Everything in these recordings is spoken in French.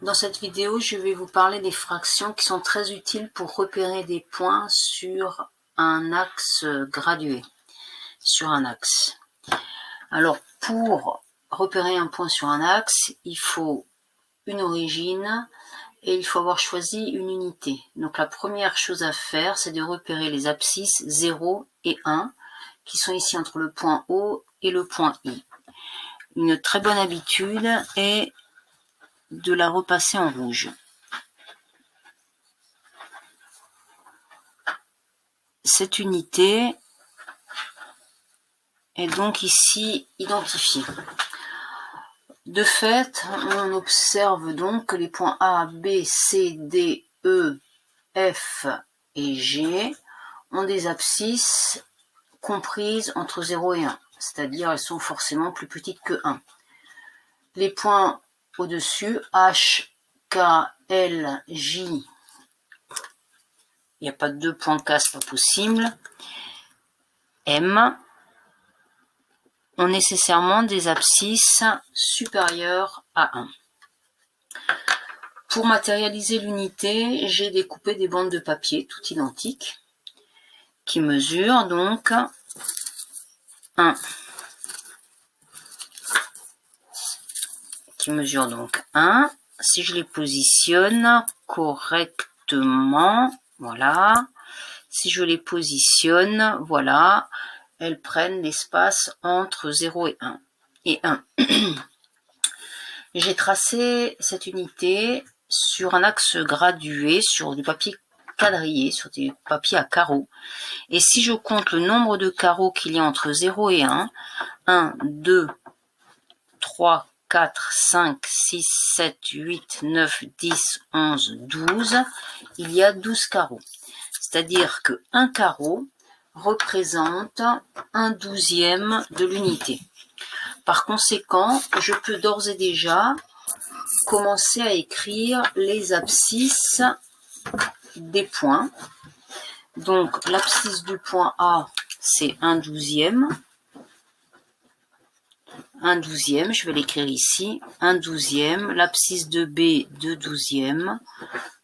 Dans cette vidéo, je vais vous parler des fractions qui sont très utiles pour repérer des points sur un axe gradué, sur un axe. Alors, pour repérer un point sur un axe, il faut une origine et il faut avoir choisi une unité. Donc, la première chose à faire, c'est de repérer les abscisses 0 et 1, qui sont ici entre le point O et le point I. Une très bonne habitude est de la repasser en rouge. Cette unité est donc ici identifiée. De fait, on observe donc que les points A, B, C, D, E, F et G ont des abscisses comprises entre 0 et 1, c'est-à-dire elles sont forcément plus petites que 1. Les points au-dessus, H, K, L, J, il n'y a pas de deux points K, c'est pas possible, M, ont nécessairement des abscisses supérieures à 1. Pour matérialiser l'unité, j'ai découpé des bandes de papier toutes identiques qui mesurent donc 1. Si je les positionne correctement, voilà. Si je les positionne, voilà, elles prennent l'espace entre 0 et 1. J'ai tracé cette unité sur un axe gradué, sur du papier quadrillé, sur des papiers à carreaux. Et si je compte le nombre de carreaux qu'il y a entre 0 et 1, 1, 2, 3, 4, 5, 6, 7, 8, 9, 10, 11, 12, il y a 12 carreaux. C'est-à-dire que un carreau représente 1/12e de l'unité. Par conséquent, je peux d'ores et déjà commencer à écrire les abscisses des points. Donc, l'abscisse du point A, c'est 1/12e. 1/12e, je vais l'écrire ici. 1/12e. L'abscisse de B, 2/12e.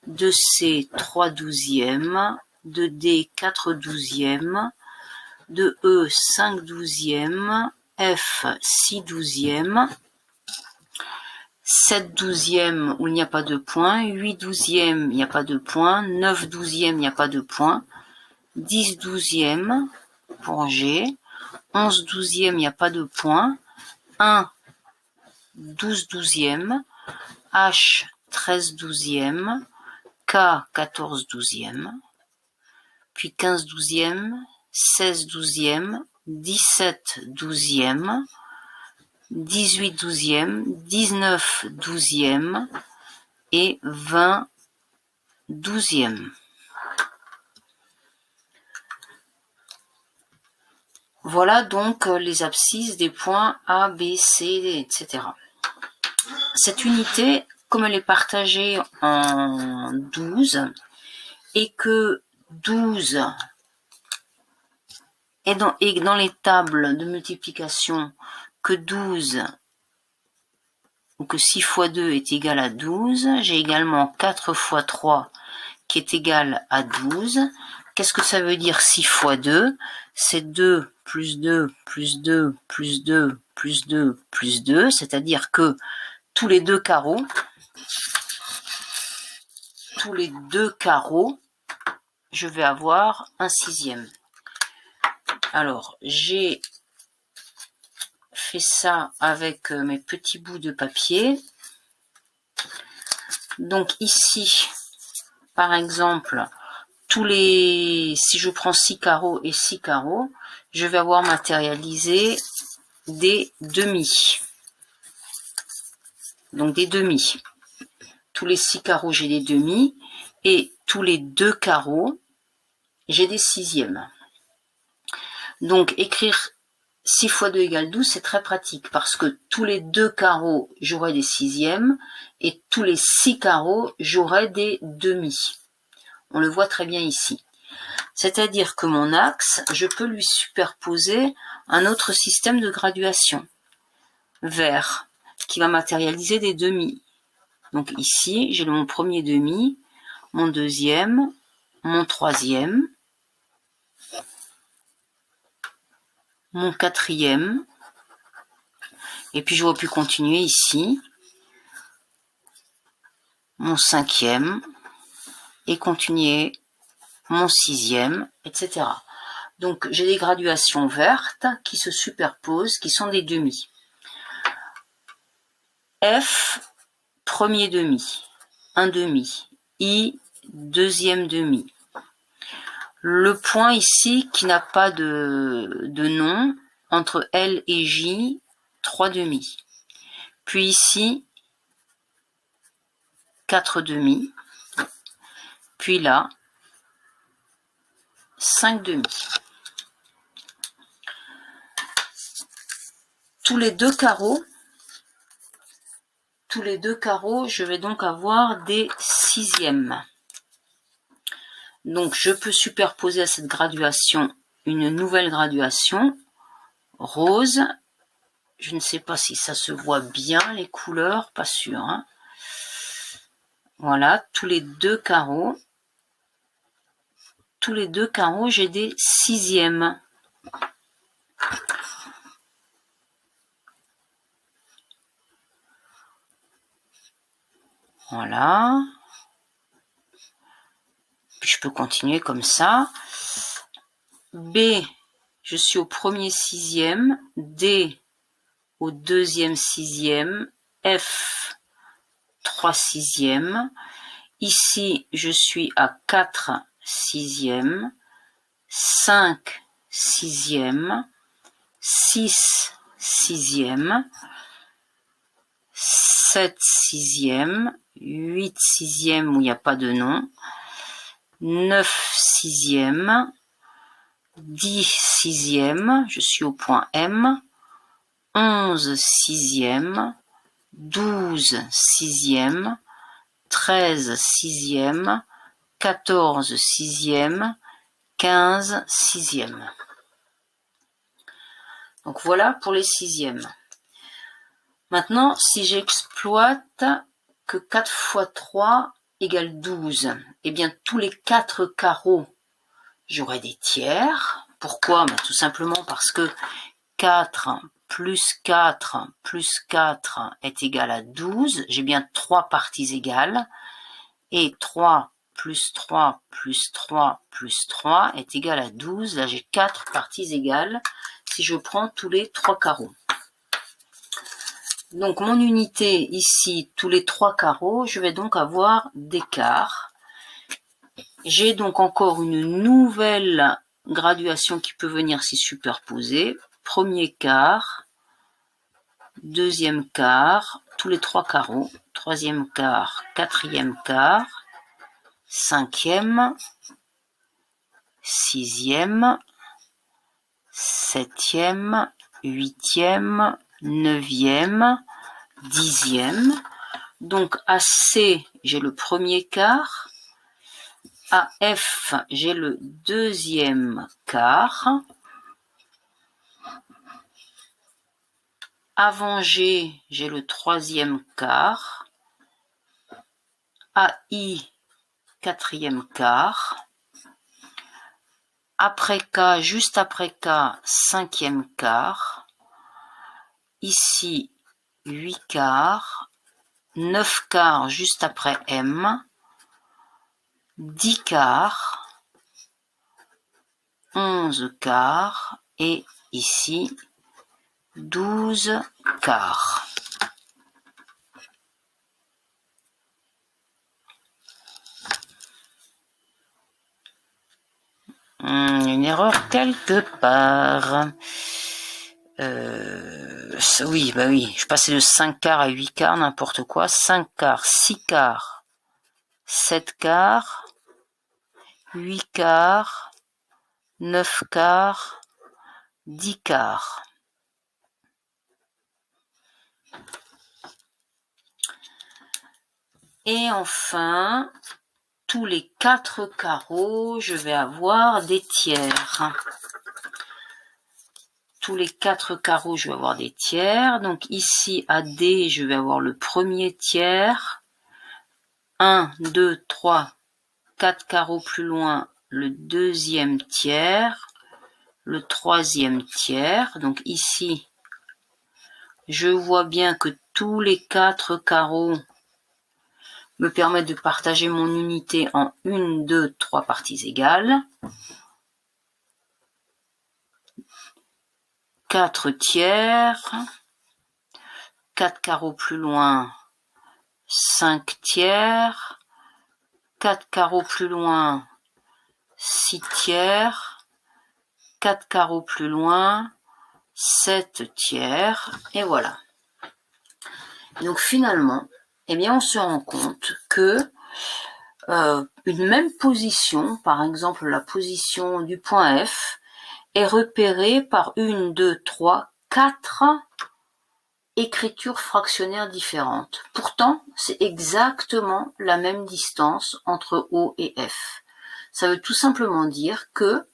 De C, 3/12e. De D, 4/12e. De E, 5/12e. F, 6/12e. 7/12e où il n'y a pas de point, 8/12e il n'y a pas de point, 9/12e il n'y a pas de point, 10/12e pour G, 11/12e il n'y a pas de point, 1 12/12e, H 13/12e, K 14/12e, puis 15/12e, 16/12e, 17/12e, 18/12e, 19/12e et 20/12e. Voilà donc les abscisses des points A, B, C, etc. Cette unité, comme elle est partagée en 12, et que 12 est dans les tables de multiplication que 12 ou que 6 fois 2 est égal à 12, j'ai également 4 fois 3 qui est égal à 12. Qu'est-ce que ça veut dire 6 fois 2? C'est 2 plus 2 plus 2 plus 2 plus 2 plus 2, c'est-à-dire que tous les deux carreaux, je vais avoir un 6e. Alors, j'ai fait ça avec mes petits bouts de papier. Donc ici, par exemple, si je prends 6 carreaux et 6 carreaux, je vais avoir matérialisé des demi. Donc des demi. Tous les 6 carreaux, j'ai des demi. Et tous les 2 carreaux, j'ai des 6e. Donc écrire 6 fois 2 égale 12, c'est très pratique parce que tous les 2 carreaux, j'aurai des 6e et tous les 6 carreaux, j'aurai des demi. On le voit très bien ici. C'est-à-dire que mon axe, je peux lui superposer un autre système de graduation. Vert, qui va matérialiser des demi. Donc ici, j'ai mon premier demi, mon deuxième, mon troisième, mon quatrième, et puis j'aurais pu continuer ici, mon cinquième, et continuer mon sixième, etc. Donc j'ai des graduations vertes qui se superposent, qui sont des demi. F, premier demi, un demi, I, deuxième demi. Le point ici qui n'a pas de nom, entre L et J, 3 demi. Puis ici, 4 demi. Puis là, 5 demi. Tous les deux carreaux, je vais donc avoir des sixièmes. Donc je peux superposer à cette graduation une nouvelle graduation, rose. Je ne sais pas si ça se voit bien, les couleurs, pas sûr. Hein. Voilà, tous les deux carreaux, j'ai des sixièmes. Voilà. Puis je peux continuer comme ça. B, je suis au premier sixième. D, au deuxième sixième. F, 3 sixièmes. Ici, je suis à 4 sixièmes. 5 sixièmes. 6 sixièmes. 7 sixièmes. 8 sixièmes où il n'y a pas de nom. 9 sixièmes. 10 sixièmes, je suis au point M, 11 sixièmes, 12 sixièmes, 13 sixièmes, 14 sixièmes, 15 sixièmes. Donc voilà pour les sixièmes. Maintenant, si j'exploite que 4 fois 3 égale 12, eh bien tous les 4 carreaux, j'aurai des tiers. Pourquoi? Tout simplement parce que 4 plus 4 plus 4 est égal à 12. J'ai bien 3 parties égales. Et 3 plus 3 plus 3 plus 3 est égal à 12. Là, j'ai 4 parties égales si je prends tous les 3 carreaux. Donc, mon unité ici, tous les 3 carreaux, je vais donc avoir des quarts. J'ai donc encore une nouvelle graduation qui peut venir s'y superposer. Premier quart, deuxième quart, tous les 3 carreaux, troisième quart, quatrième quart, cinquième, sixième, septième, huitième, neuvième, dixième. Donc à C, j'ai le premier quart. À F, j'ai le deuxième quart. Avant G, j'ai le troisième quart. À I, quatrième quart. Après K, juste après K, cinquième quart. Ici, 8 quarts. 9 quarts juste après M. 10 quarts. 11 quarts. Et ici, 12 quarts. Une erreur quelque part. Oui, bah oui, je passais de 5 quarts à 8 quarts, n'importe quoi. 5 quarts, 6 quarts, 7 quarts, 8 quarts, 9 quarts, 10 quarts. Et enfin, tous les 4 carreaux, je vais avoir des tiers. Tous les 4 carreaux, je vais avoir des tiers. Donc ici, à D, je vais avoir le premier tiers. 1, 2, 3, 4 carreaux plus loin, le deuxième tiers, le troisième tiers. Donc ici, je vois bien que tous les 4 carreaux me permettent de partager mon unité en 1, 2, 3 parties égales. 4 tiers, 4 carreaux plus loin, 5 tiers, 4 carreaux plus loin, 6 tiers, 4 carreaux plus loin, 7 tiers, et voilà. Donc finalement, eh bien on se rend compte que une même position, par exemple la position du point F, est repérée par 1, 2, 3, 4 écritures fractionnaires différentes. Pourtant, c'est exactement la même distance entre O et F. Ça veut tout simplement dire que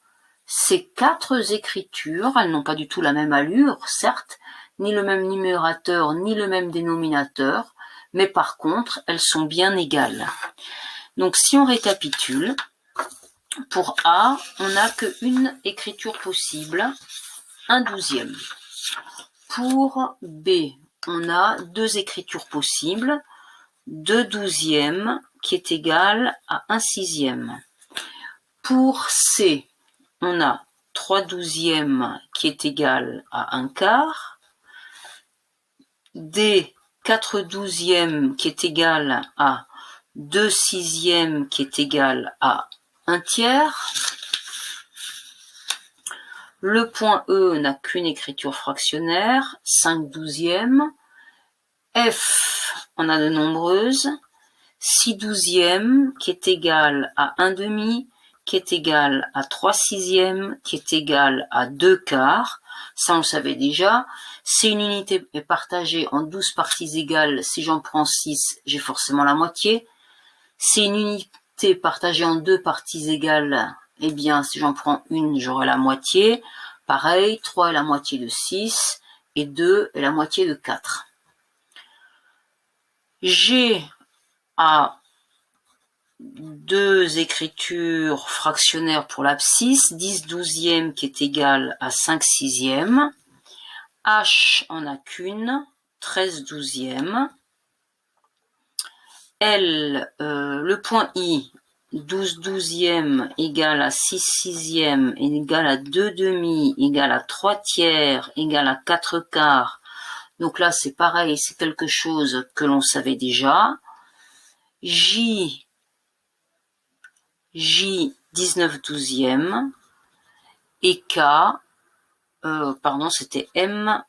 ces 4 écritures, elles n'ont pas du tout la même allure, certes, ni le même numérateur, ni le même dénominateur, mais par contre, elles sont bien égales. Donc si on récapitule, pour A, on n'a qu'une écriture possible, 1/12. Pour B, on a 2 écritures possibles, 2/12 qui est égal à 1/6. Pour C, on a 3/12 qui est égal à 1/4. D, 4/12 qui est égal à 2/6 qui est égal à 1/3. Le point E n'a qu'une écriture fractionnaire, 5/12. F, on a de nombreuses. 6/12 qui est égal à 1/2, qui est égal à 3/6, qui est égal à 2/4. Ça, on le savait déjà. Si une unité est partagée en 12 parties égales, si j'en prends 6, j'ai forcément la moitié. Si une unité est partagée en 2 parties égales, eh bien, si j'en prends une, j'aurai la moitié. Pareil, 3 est la moitié de 6 et 2 est la moitié de 4. G a 2 écritures fractionnaires pour l'abscisse, 10/12 qui est égal à 5/6. H en a qu'une, 13/12. L, le point I, 12/12 égale à 6/6 égale à 2/2 égale à 3/3 égale à 4/4. Donc là, c'est pareil, c'est quelque chose que l'on savait déjà. J, 19/12 et K, pardon, c'était M,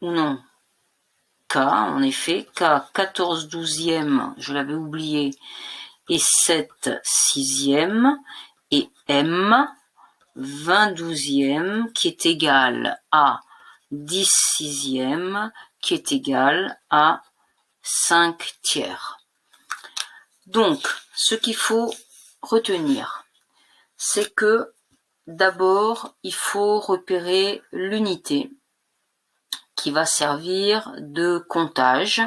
ou non, K, en effet, K, 14/12, je l'avais oublié, et 7/6, et M, 20/12 qui est égal à 10/6 qui est égal à 5/3. Donc, ce qu'il faut retenir, c'est que d'abord, il faut repérer l'unité qui va servir de comptage,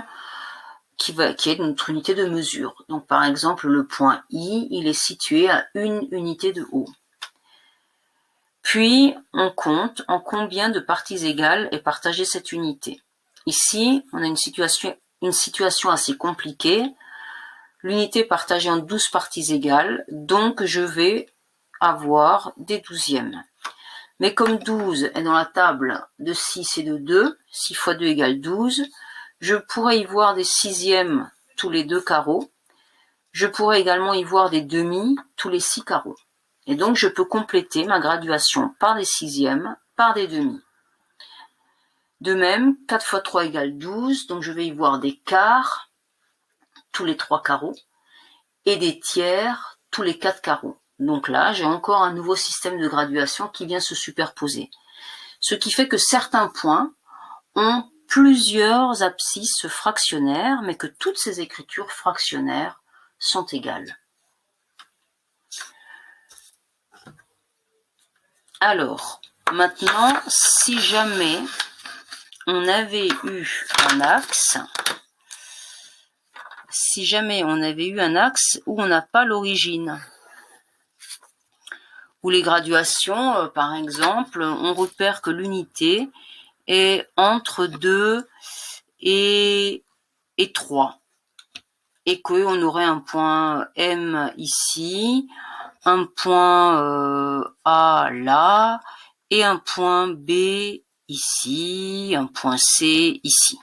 qui est notre unité de mesure. Donc, par exemple, le point I, il est situé à 1 unité de haut. Puis, on compte en combien de parties égales est partagée cette unité. Ici, on a une situation assez compliquée. L'unité est partagée en 12 parties égales, donc je vais avoir des 12e. Mais comme 12 est dans la table de 6 et de 2, 6 fois 2 égale 12, je pourrais y voir des 6e tous les 2 carreaux. Je pourrais également y voir des demi tous les 6 carreaux. Et donc, je peux compléter ma graduation par des 6e, par des demi. De même, 4 fois 3 égale 12, donc je vais y voir des quarts tous les 3 carreaux et des tiers tous les 4 carreaux. Donc là, j'ai encore un nouveau système de graduation qui vient se superposer. Ce qui fait que certains points ont plusieurs abscisses fractionnaires, mais que toutes ces écritures fractionnaires sont égales. Alors, maintenant, si jamais on avait eu un axe si jamais on avait eu un axe où on n'a pas l'origine. Ou les graduations, par exemple, on repère que l'unité est entre 2 et 3. Et qu'on aurait un point M ici, un point A là, et un point B ici, un point C ici.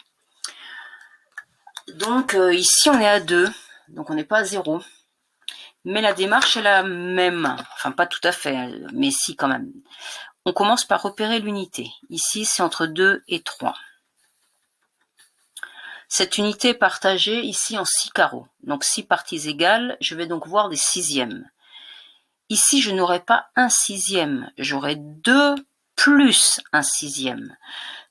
Donc ici on est à 2, donc on n'est pas à 0. Mais la démarche est la même, enfin pas tout à fait, mais si quand même. On commence par repérer l'unité. Ici c'est entre 2 et 3. Cette unité est partagée ici en 6 carreaux, donc 6 parties égales, je vais donc voir des sixièmes. Ici, je n'aurai pas un sixième, j'aurai 2 plus un sixième.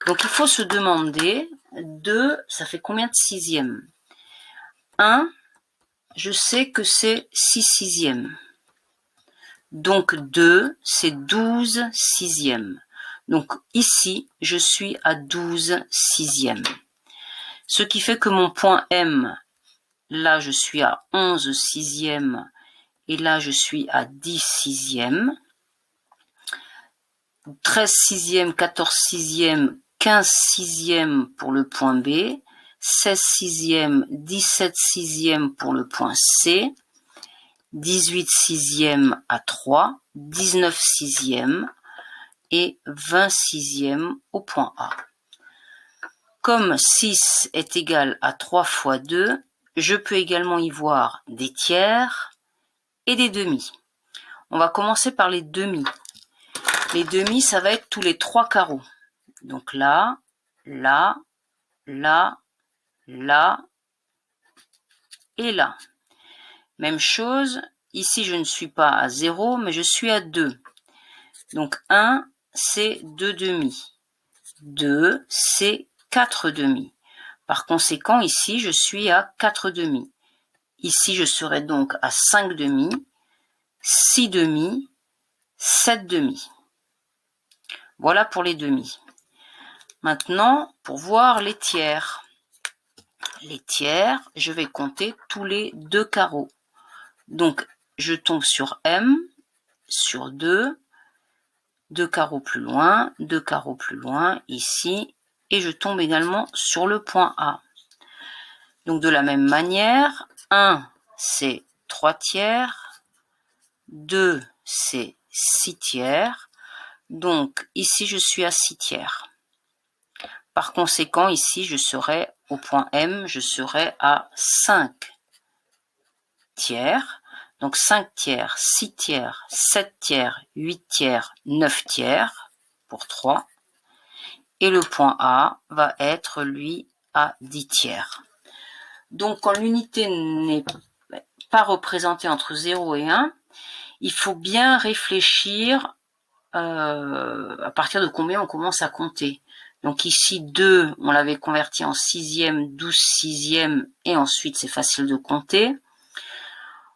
Donc il faut se demander, 2, ça fait combien de sixièmes? 1, je sais que c'est 6 sixièmes. Donc 2, c'est 12 sixièmes. Donc ici, je suis à 12 sixièmes. Ce qui fait que mon point M, là je suis à 11 sixièmes et là je suis à 10 sixièmes. 13 sixièmes, 14 sixièmes, 15 sixièmes pour le point B, 16 sixièmes, 17 sixièmes pour le point C, 18 sixièmes à 3, 19 sixièmes et 20 sixièmes au point A. Comme 6 est égal à 3 fois 2, je peux également y voir des tiers et des demi. On va commencer par les demi. Les demi, ça va être tous les 3 carreaux. Donc là, là, là, là et là. Même chose, ici je ne suis pas à 0, mais je suis à 2. Donc 1, c'est 2 demi. 2, c'est 4 demi. Par conséquent, ici, je suis à 4 demi. Ici, je serai donc à 5 demi, 6 demi, 7 demi. Voilà pour les demi. Maintenant, pour voir les tiers. Les tiers, je vais compter tous les 2 carreaux. Donc, je tombe sur M, sur 2, 2 carreaux plus loin, 2 carreaux plus loin, ici, et je tombe également sur le point A. Donc, de la même manière, 1, c'est 3 tiers, 2, c'est 6 tiers, donc ici, je suis à 6 tiers. Par conséquent, ici, je serai au point M, je serai à 5 tiers. Donc 5 tiers, 6 tiers, 7 tiers, 8 tiers, 9 tiers pour 3. Et le point A va être, lui, à 10 tiers. Donc quand l'unité n'est pas représentée entre 0 et 1, il faut bien réfléchir à partir de combien on commence à compter. Donc ici 2, on l'avait converti en sixième, 12 sixièmes, et ensuite c'est facile de compter.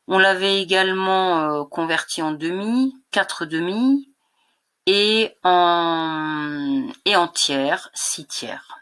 On l'avait également converti en demi, 4 demi, et en tiers, 6 tiers.